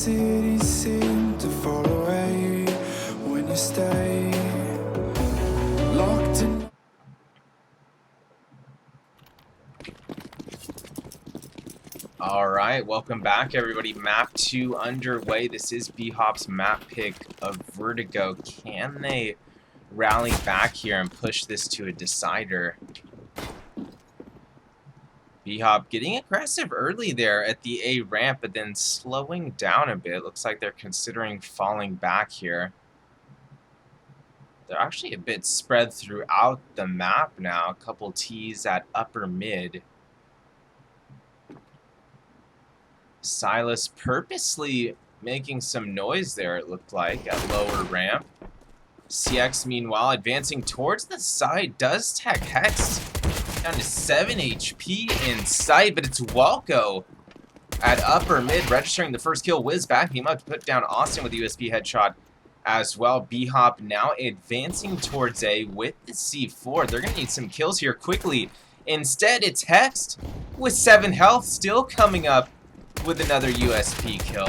cities seem to fall away when you stay locked in. Alright, welcome back everybody. Map 2 underway. This is BHOP's map pick of Vertigo. Can they rally back here and push this to a decider? BHOP getting aggressive early there at the A ramp, but then slowing down a bit. Looks like they're considering falling back here. They're actually a bit spread throughout the map now. A couple T's at upper mid. Silas purposely making some noise there, it looked like, at lower ramp. CX, meanwhile, advancing towards the side, does tag Hex down to 7 HP in sight, but it's Walco at upper mid, registering the first kill. Wiz backing him up to put down Austin with the USP headshot as well. BHOP now advancing towards A with the C4. They're going to need some kills here quickly. Instead, it's Hex with 7 health, still coming up with another USP kill.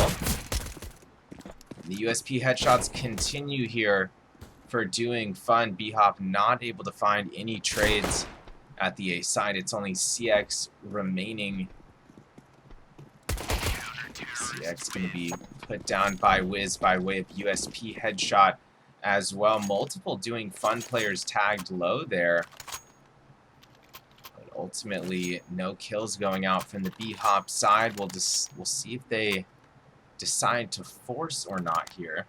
The USP headshots continue here for doing fun. BHOP not able to find any trades at the A side. It's only CX remaining. CX going to be put down by Wiz by way of USP headshot as well. Multiple doing fun players tagged low there. Ultimately, no kills going out from the BHOP side. We'll see if they decide to force or not here.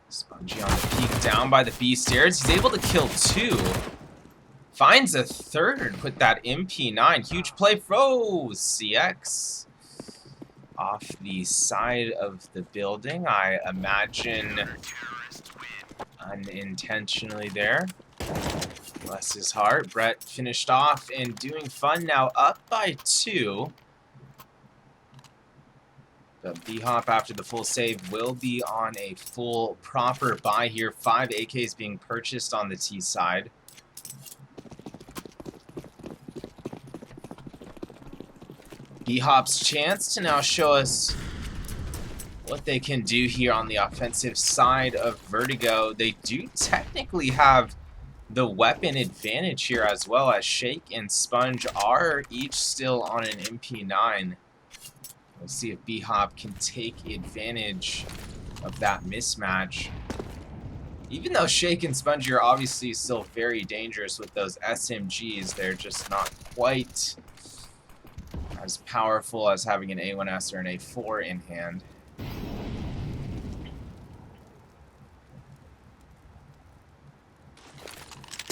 Spongy on the peak, down by the B stairs. He's able to kill 2. Finds a third with that MP9. Huge play for CX. Off the side of the building, I imagine unintentionally there. Bless his heart. Brett finished off and doing fun now, up by 2. The BHOP after the full save will be on a full proper buy here. 5 AKs being purchased on the T side. BHOP's chance to now show us what they can do here on the offensive side of Vertigo. They do technically have the weapon advantage here as well, as Shake and Sponge are each still on an MP9. We'll see if BHOP can take advantage of that mismatch. Even though Shake and Spongy are obviously still very dangerous with those SMGs, they're just not quite as powerful as having an A1S or an A4 in hand.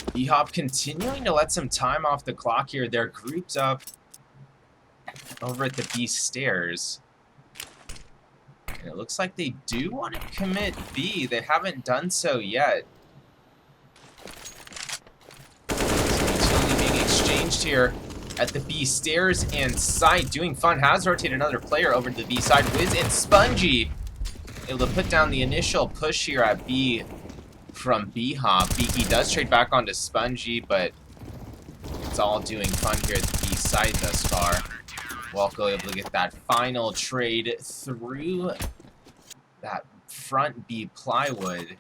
BHOP continuing to let some time off the clock here. They're grouped up over at the B stairs. And it looks like they do want to commit B. They haven't done so yet. So utility being exchanged here at the B stairs and side. Doing fun has rotated another player over to the B side. Wiz and Spongy able to put down the initial push here at B from BHOP. Beaky does trade back onto Spongy, but it's all doing fun here at the B side thus far. Walco able to get that final trade through that front B plywood.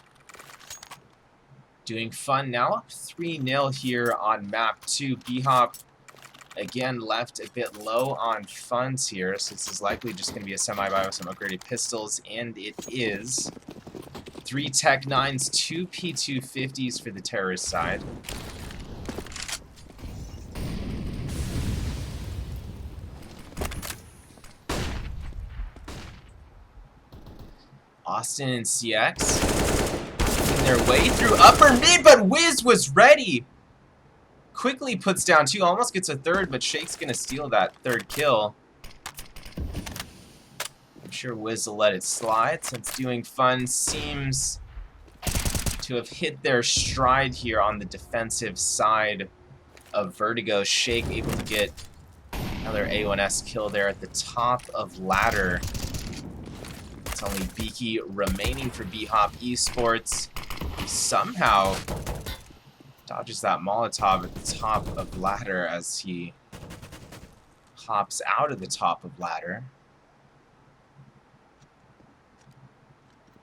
Doing fun now up 3-0 here on map 2. BHOP again left a bit low on funds here, so this is likely just going to be a semi-buy with some upgraded pistols, and it is. 3 Tech 9s, 2 P250s for the terrorist side. Austin and CX making their way through upper mid, but Wiz was ready. Quickly puts down 2, almost gets a third, but Shake's gonna steal that third kill. I'm sure Wiz will let it slide, since doing fun seems to have hit their stride here on the defensive side of Vertigo. Shake able to get Another A1S kill there at the top of ladder. It's only Beaky remaining for BHOP Esports. He somehow dodges that Molotov at the top of ladder as he hops out of the top of ladder.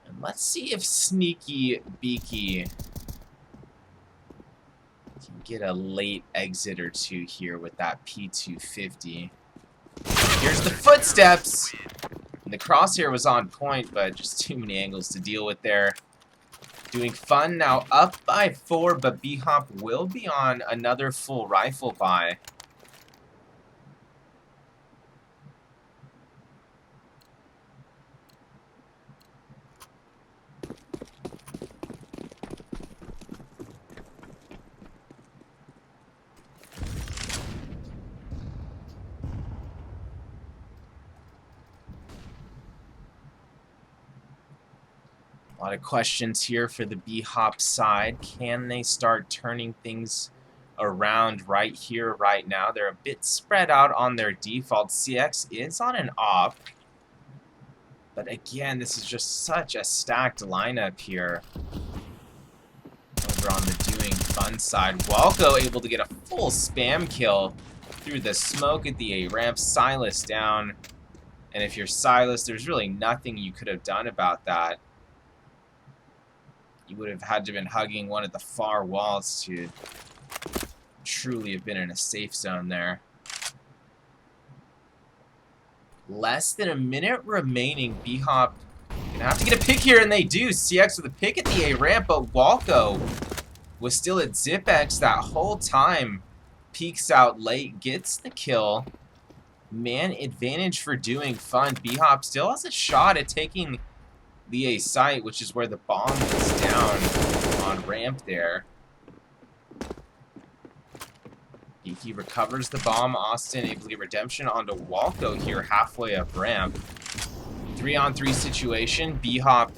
And let's see if Sneaky Beaky can get a late exit or two here with that P250. Here's the footsteps! And the crosshair was on point, but just too many angles to deal with there. Doing fun now, up by 4, but BHOP will be on another full rifle buy. A lot of questions here for the BHOP side. Can they start turning things around right here, right now? They're a bit spread out on their default. CX is on an op. But again, this is just such a stacked lineup here. Over on the Doing Fun side, Walco able to get a full spam kill through the smoke at the A ramp. Silas down. And if you're Silas, there's really nothing you could have done about that. You would have had to have been hugging one of the far walls to truly have been in a safe zone there. Less than a minute remaining. BHOP gonna have to get a pick here, and they do. CX with a pick at the A ramp, but Walco was still at ZipX that whole time. Peeks out late, gets the kill. Man advantage for Doing Fun. BHOP still has a shot at taking the A site, which is where the bomb was down on ramp there. Beaky recovers the bomb. Austin able to get redemption onto Walco here halfway up ramp. 3-on-3 situation. BHOP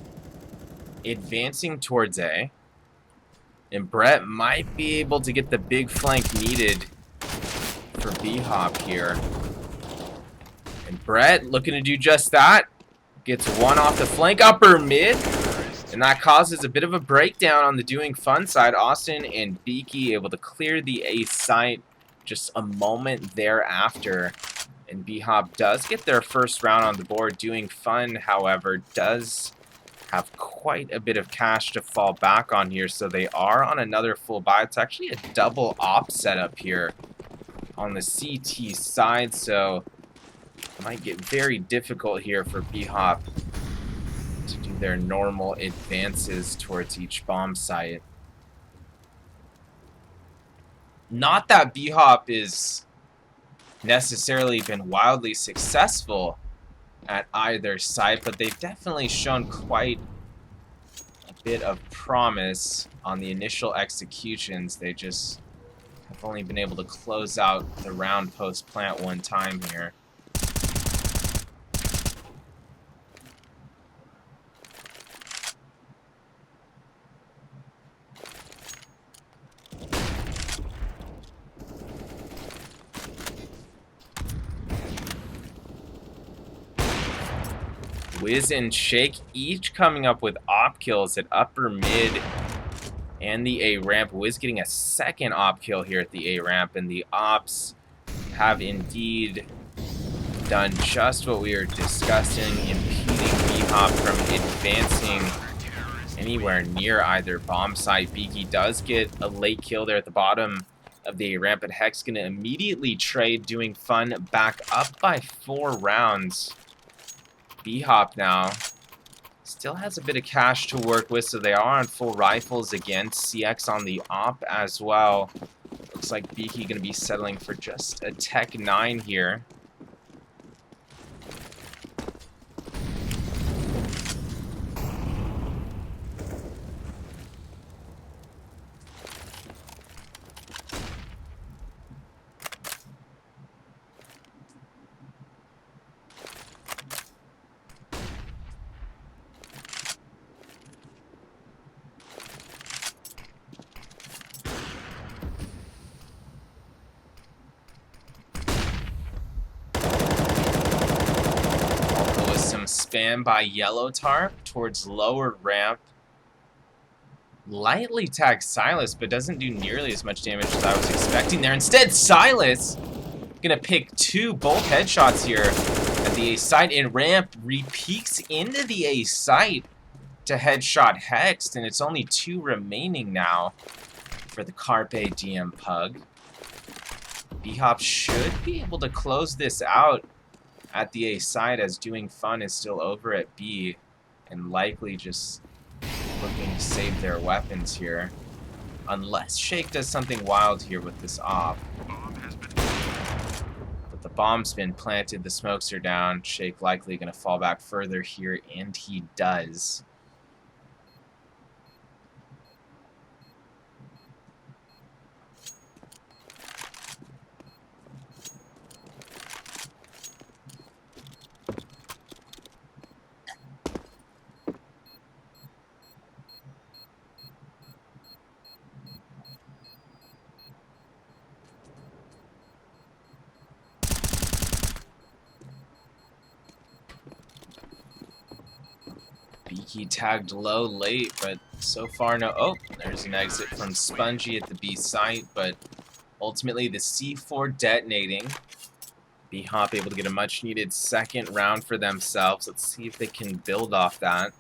advancing towards A. And Brett might be able to get the big flank needed for BHOP here. And Brett looking to do just that. Gets one off the flank, upper mid, and that causes a bit of a breakdown on the Doing Fun side. Austin and Beaky able to clear the A site just a moment thereafter, and BHOP does get their first round on the board. Doing Fun, however, does have quite a bit of cash to fall back on here, so they are on another full buy. It's actually a double op setup here on the CT side, so might get very difficult here for BHOP to do their normal advances towards each bomb site. Not that BHOP is necessarily been wildly successful at either site, but they've definitely shown quite a bit of promise on the initial executions. They just have only been able to close out the round post-plant one time here. Wiz and Shake each coming up with op kills at upper mid and the A ramp. Wiz getting a second op kill here at the A ramp, and the ops have indeed done just what we were discussing, impeding BHOP from advancing anywhere near either bomb site. Beaky does get a late kill there at the bottom of the A ramp, but Hex gonna immediately trade. Doing Fun back up by 4 rounds. BHOP now still has a bit of cash to work with, so they are on full rifles again. CX on the op as well. Looks like Beaky going to be settling for just a Tech 9 here. spam by Yellow Tarp towards lower ramp. Lightly tags Silas, but doesn't do nearly as much damage as I was expecting there. Instead, Silas gonna pick 2 bolt headshots here at the A site, and ramp re-peeks into the A site to headshot Hexed, and it's only 2 remaining now for the Carpe DM Pug. BHOP should be able to close this out at the A side, as Doing Fun is still over at B and likely just looking to save their weapons here. Unless Shake does something wild here with this op. But the bomb's been planted, the smokes are down. Shake likely going to fall back further here, and he does. Beaky tagged low late, but so far no. Oh, there's an exit from Spongy at the B site, but ultimately the C4 detonating. BHOP able to get a much needed second round for themselves. Let's see if they can build off that.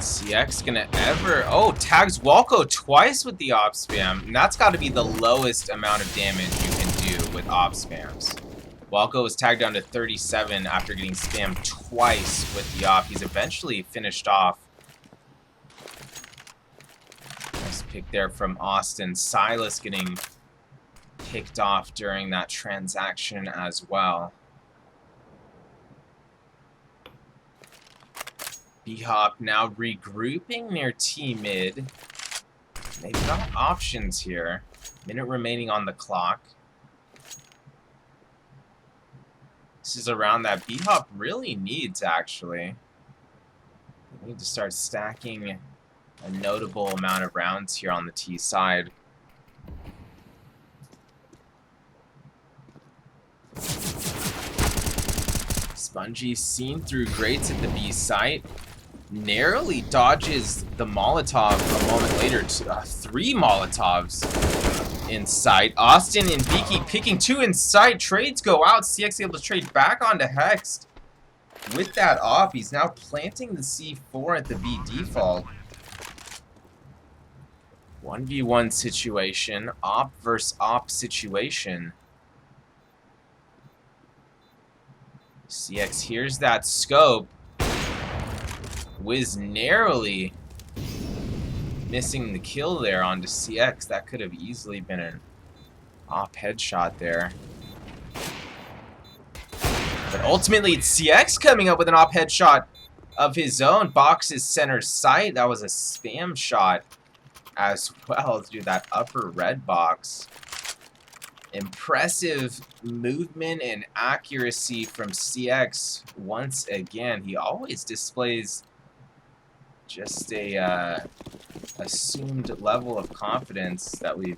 CX gonna tags Walko twice with the op spam, and that's got to be the lowest amount of damage you can do with op spams. Walko was tagged down to 37 after getting spammed twice with the op. He's eventually finished off. Nice pick there from Austin. Silas getting picked off during that transaction as well. BHOP now regrouping near T mid. They've got options here. Minute remaining on the clock. This is a round that BHOP really needs, actually. They need to start stacking a notable amount of rounds here on the T side. Spongy seen through grates at the B site. Narrowly dodges the Molotov a moment later. 3 Molotovs in sight. Austin and Beaky picking 2 in sight. Trades go out. CX able to trade back onto Hext. With that off, he's now planting the C4 at the B default. 1v1 situation. Op versus op situation. CX hears that scope. Wiz narrowly missing the kill there onto CX. That could have easily been an op headshot there. But ultimately, it's CX coming up with an op headshot of his own. Box's center sight. That was a spam shot as well through that upper red box. Impressive movement and accuracy from CX once again. He always displays just a assumed level of confidence that we've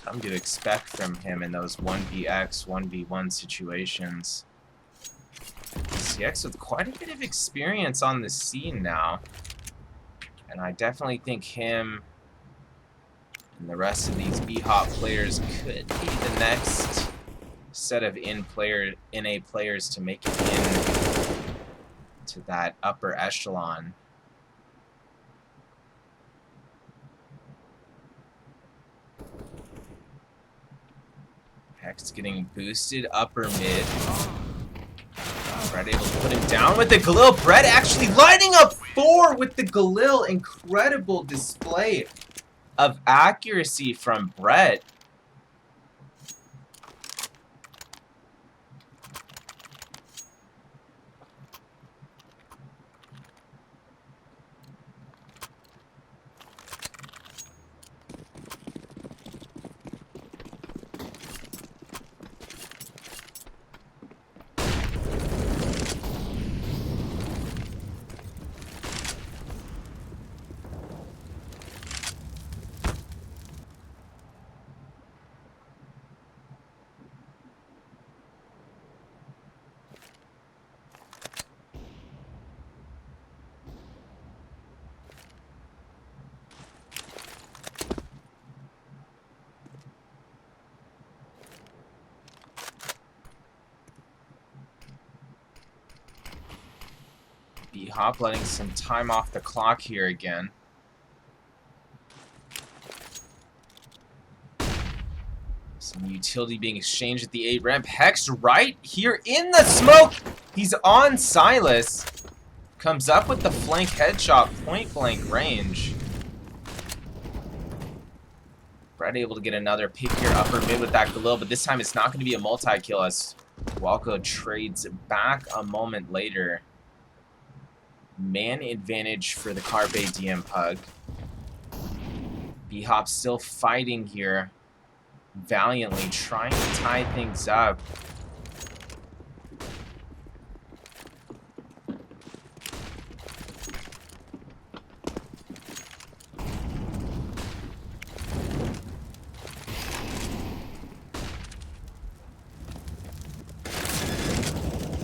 come to expect from him in those 1vx, 1v1 situations. CX with quite a bit of experience on the scene now. And I definitely think him and the rest of these BHOP players could be the next set of NA players to make it in to that upper echelon. Hex getting boosted upper mid. Brett able to put him down with the Galil. Brett actually lining up 4 with the Galil. Incredible display of accuracy from Brett. BHOP letting some time off the clock here again. Some utility being exchanged at the 8 ramp. Hex right here in the smoke. He's on Silas. Comes up with the flank headshot, point blank range. Brett able to get another pick here, upper mid with that Galil, but this time it's not going to be a multi-kill as Walco trades back a moment later. Man advantage for the Carpe DM Pug. BHOP still fighting here. Valiantly trying to tie things up.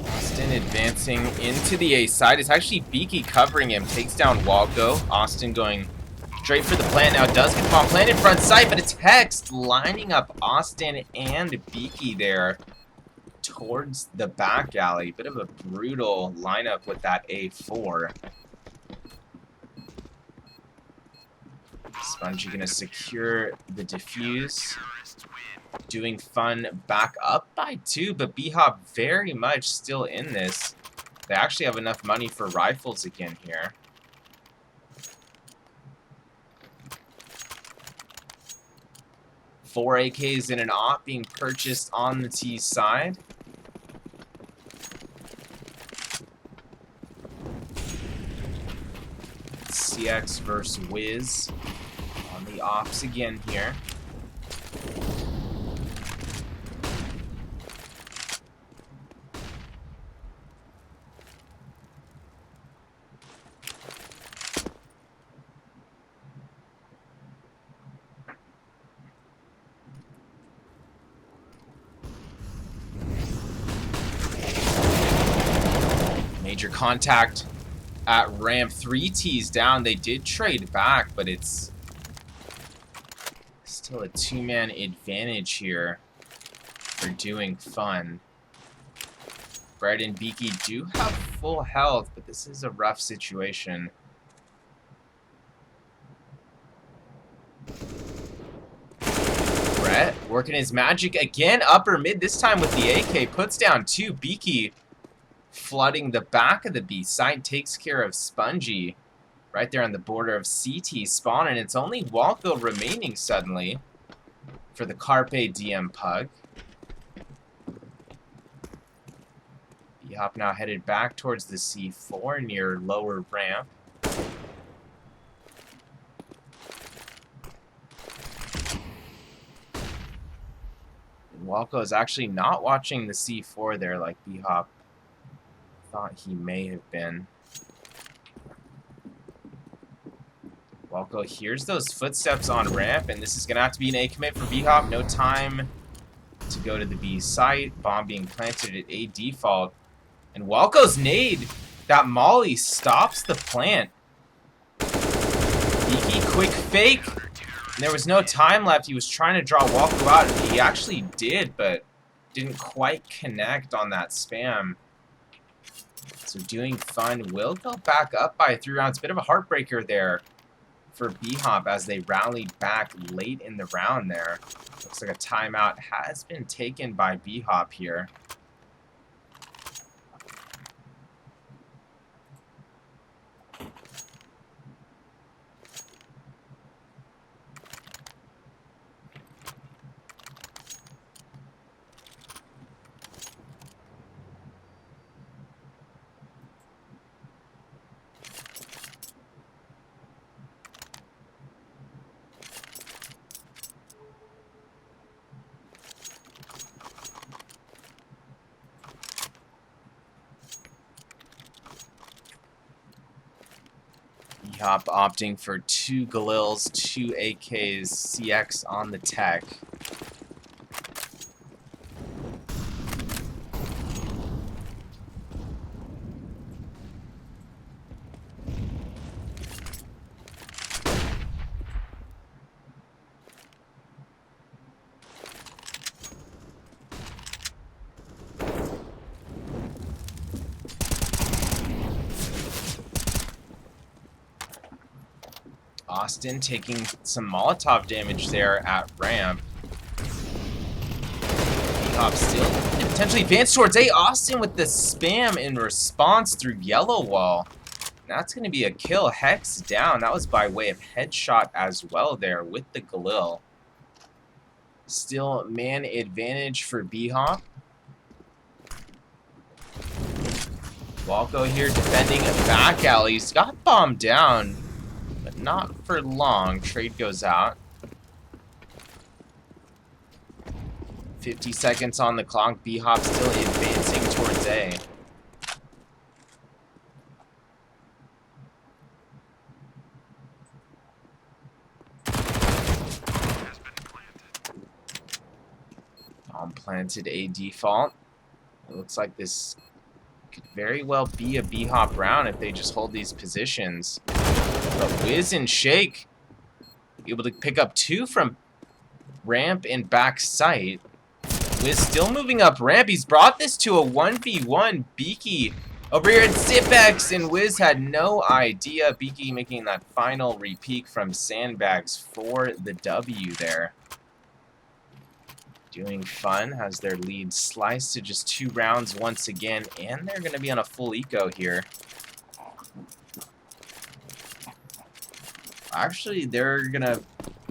Austin advancing into the A side. It's actually Beaky covering him. Takes down Walco. Austin going straight for the plant now. Does get bomb planted front sight, but it's Hex lining up Austin and Beaky there towards the back alley. Bit of a brutal lineup with that A4. Spongy gonna secure the defuse. Doing fun back up by 2, but BHOP very much still in this. They actually have enough money for rifles again here. Four AKs in an op being purchased on the T side. CX versus Wiz on the ops again here. Major contact at ramp. 3 T's down. They did trade back, but it's still a 2-man advantage here for doing fun. Brett and Beaky do have full health, but this is a rough situation. Brett working his magic again, upper mid, this time with the AK, puts down 2. Beaky flooding the back of the B side, takes care of Spongy right there on the border of CT spawn, and it's only Walco remaining suddenly for the Carpe DM Pug. BHOP now headed back towards the C4 near lower ramp. And Walco is actually not watching the C4 there like BHOP thought he may have been. Walco hears those footsteps on ramp, and this is going to have to be an A commit for BHOP. No time to go to the B site. Bomb being planted at A default. And Walco's nade, that molly, stops the plant. Beaky, quick fake. And there was no time left. He was trying to draw Walco out, and he actually did, but didn't quite connect on that spam. So doing fun will go back up by 3 rounds. Bit of a heartbreaker there for BHOP as they rallied back late in the round there. Looks like a timeout has been taken by BHOP here. BHOP opting for 2 Galils, 2 AKs, CX on the tech. Austin taking some Molotov damage there at ramp. BHOP still potentially advanced towards A. Austin with the spam in response through yellow wall. That's going to be a kill. Hex down. That was by way of headshot as well there with the Galil. Still man advantage for BHOP. Walco here defending a back alley. He's got bombed down, but not for long. Trade goes out. 50 seconds on the clock. BHOP still advancing towards A. Bomb planted A default. It looks like this could very well be a BHOP round if they just hold these positions. But Wiz and Shake able to pick up 2 from ramp and back site. Wiz still moving up ramp. He's brought this to a 1v1. Beaky over here at Zipex, and Wiz had no idea. Beaky making that final repeat from sandbags for the W there. Doing fun, has their lead sliced to just 2 rounds once again, and they're going to be on a full eco here. Actually, they're going to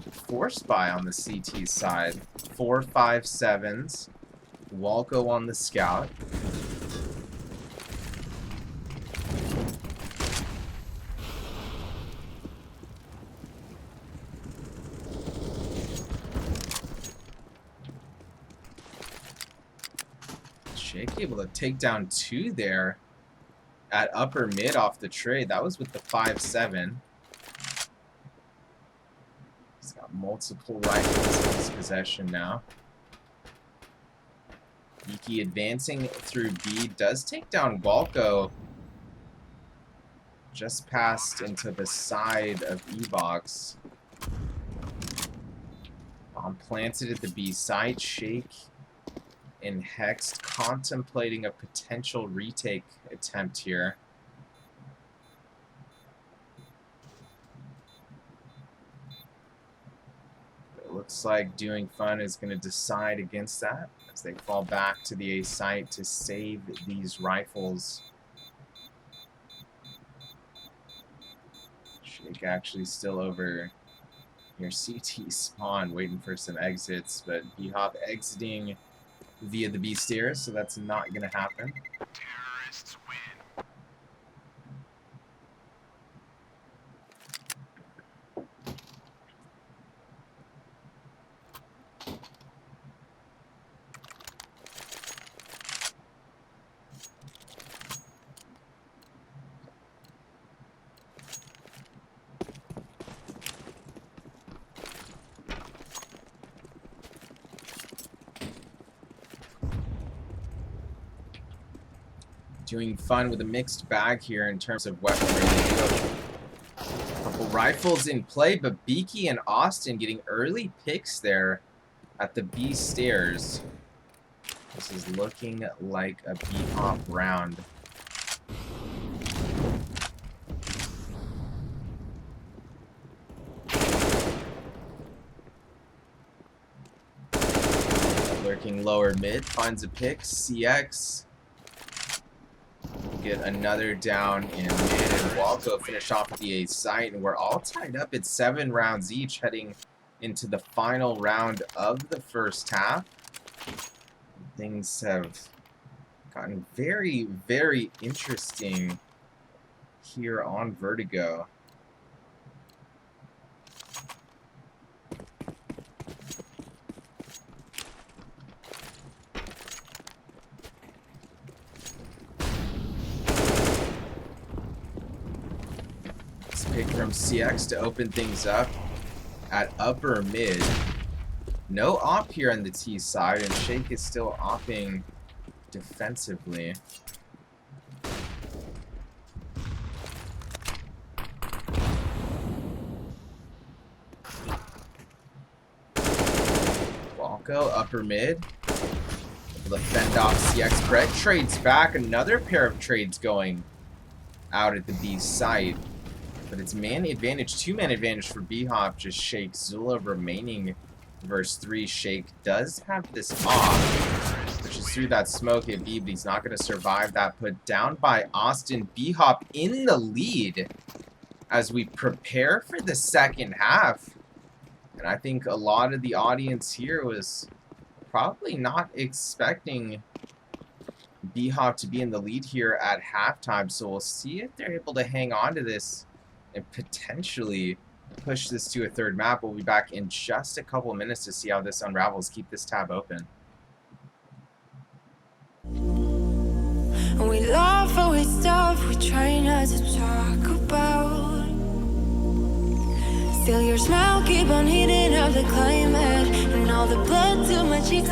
force buy on the CT side. 4.57s. Walco on the scout. Jake able to take down 2 there at upper mid off the trade. That was with the 5.7. He's got multiple rifles in his possession now. Beaky advancing through B does take down Walco just passed into the side of E-Box. Bomb planted at the B side. Shake and Hex contemplating a potential retake attempt here. It looks like Doing Fun is going to decide against that as they fall back to the A site to save these rifles. Shake actually still over near CT spawn waiting for some exits, but BHOP exiting via the B stairs, so that's not going to happen. Terrorists win. Doing Fun with a mixed bag here in terms of weaponry. A couple rifles in play, but Beaky and Austin getting early picks there at the B stairs. This is looking like a BHOP round. Lurking lower mid, finds a pick. CX get another down in mid, and Walco finish off at the A site, and we're all tied up at 7 rounds each heading into the final round of the first half. Things have gotten very, very interesting here on Vertigo. Pick from CX to open things up at upper mid. No op here on the T side, and Shake is still opping defensively. Walco, upper mid. Able to fend off CX. Brett trades back. Another pair of trades going out at the B site. But it's man advantage, 2-man advantage for BHOP. Just Shake. Zula remaining verse 3. Shake does have this off, which is through that smoke at B, but he's not going to survive that. Put down by Austin. BHOP in the lead as we prepare for the second half. And I think a lot of the audience here was probably not expecting BHOP to be in the lead here at halftime. So we'll see if they're able to hang on to this and potentially push this to a third map. We'll be back in just a couple of minutes to see how this unravels. Keep this tab open. We laugh and we stop, we try not to talk about. Still your smile keep on heating up the climate, and all the blood to my cheeks.